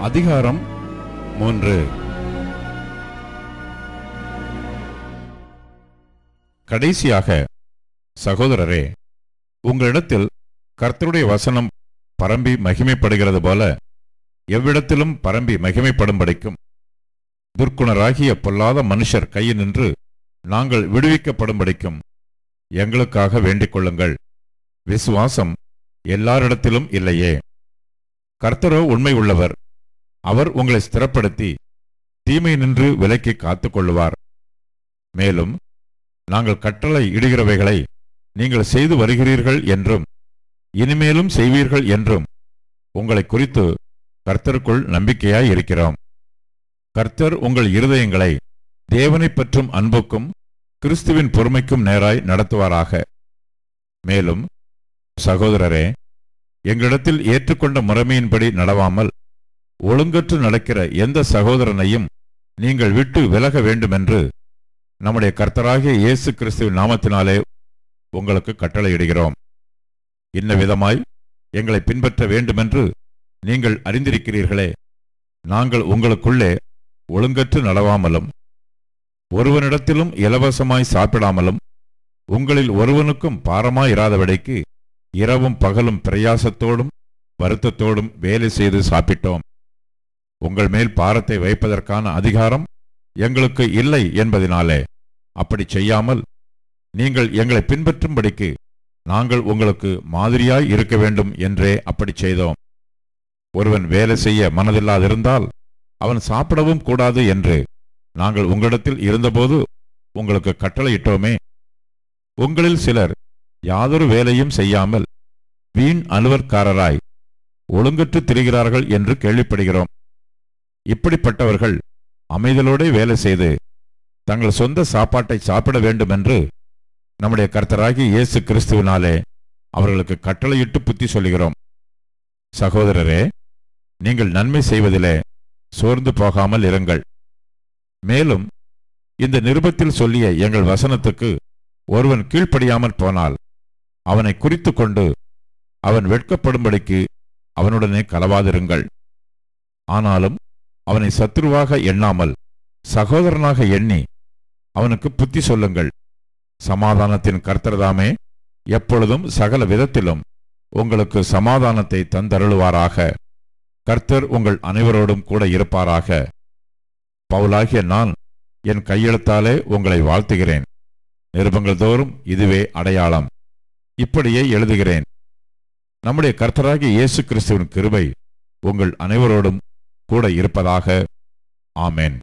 அதிகாரம் 3. கடைசியாக, சகோதரரே, உங்களிடத்தில் கர்த்தருடைய வசனம் பரம்பி மகிமைப்படுகிறது போல எவ்விடத்திலும் பரம்பி மகிமைப்படும்படிக்கும் துர்க்குணராகிய பொல்லாத மனுஷர் கையினின்று நாங்கள் விடுவிக்கப்படும்படிக்கும் எங்களுக்காக வேண்டிக் கொள்ளுங்கள். விசுவாசம் எல்லாரிடத்திலும் இல்லையே. கர்த்தரோ உண்மை உள்ளவர். அவர் உங்களை ஸ்திரப்படுத்தி தீமை நின்று விலக்கி காத்துக் கொள்ளுவார். மேலும் நாங்கள் கட்டளை இடுகிறவைகளை நீங்கள் செய்து வருகிறீர்கள் என்றும் இனிமேலும் செய்வீர்கள் என்றும் உங்களை குறித்து கர்த்தருக்குள் நம்பிக்கையாய் இருக்கிறோம். கர்த்தர் உங்கள் இருதயங்களை தேவனை பற்றும் அன்புக்கும் கிறிஸ்துவின் பொறுமைக்கும் நேராய் நடத்துவாராக. மேலும் சகோதரரே, எங்களிடத்தில் ஏற்றுக்கொண்ட முறைமையின்படி நடவாமல் ஒழுங்கற்று நடக்கிற எந்த சகோதரனையும் நீங்கள் விட்டு விலக வேண்டுமென்று நம்முடைய கர்த்தராகிய இயேசு கிறிஸ்துவின் நாமத்தினாலே உங்களுக்கு கட்டளையிடுகிறோம். இன்ன விதமாய் எங்களை பின்பற்ற வேண்டுமென்று நீங்கள் அறிந்திருக்கிறீர்களே. நாங்கள் உங்களுக்குள்ளே ஒழுங்கற்று நடவாமலும் ஒருவனிடத்திலும் இலவசமாய் சாப்பிடாமலும் உங்களில் ஒருவனுக்கும் பாரமாயிராதபடிக்கு இரவும் பகலும் பிரயாசத்தோடும் வருத்தத்தோடும் வேலை செய்து சாப்பிட்டோம். உங்கள் மேல் பாரத்தை வைப்பதற்கான அதிகாரம் எங்களுக்கு இல்லை என்பதினாலே அப்படி செய்யாமல் நீங்கள் எங்களை பின்பற்றும்படிக்கு நாங்கள் உங்களுக்கு மாதிரியாய் இருக்க வேண்டும் என்றே அப்படி செய்தோம். ஒருவன் வேலை செய்ய மனதில்லாதிருந்தால் அவன் சாப்பிடவும் கூடாது என்று நாங்கள் உங்களிடத்தில் இருந்தபோது உங்களுக்கு கட்டளையிட்டோமே. உங்களில் சிலர் யாதொரு வேலையும் செய்யாமல் வீண் அலுவற்காரராய் ஒழுங்கற்று திரிகிறார்கள் என்று கேள்விப்படுகிறோம். இப்படிப்பட்டவர்கள் அமைதலோடு வேலை செய்து தங்கள் சொந்த சாப்பாட்டை சாப்பிட வேண்டுமென்று நம்முடைய கர்த்தராகிய இயேசு கிறிஸ்துவினாலே அவர்களுக்கு கட்டளையிட்டு புத்தி சொல்லுகிறோம். சகோதரரே, நீங்கள் நன்மை செய்வதிலே சோர்ந்து போகாமல் இருங்கள். மேலும் இந்த நிருபத்தில் சொல்லிய எங்கள் வசனத்துக்கு ஒருவன் கீழ்ப்படியாமல் போனால் அவனை குறித்து கொண்டு அவன் வெட்கப்படும்படிக்கு அவனுடனே கலவாதிருங்கள். ஆனாலும் அவனை சத்துருவாக எண்ணாமல் சகோதரனாக எண்ணி அவனுக்கு புத்தி சொல்லுங்கள். சமாதானத்தின் கர்த்தர்தாமே எப்பொழுதும் சகல விதத்திலும் உங்களுக்கு சமாதானத்தை தந்தருளுவாராக. கர்த்தர் உங்கள் அனைவரோடும் கூட இருப்பாராக. பவுலாகிய நான் என் கையெழுத்தாலே உங்களை வாழ்த்துகிறேன். நிருபங்கள் தோறும் இதுவே அடையாளம். இப்படியே எழுதுகிறேன். நம்முடைய கர்த்தராகிய இயேசு கிறிஸ்துவின் கிருபை உங்கள் அனைவரோடும் கூட இருப்பதாக. ஆமென்.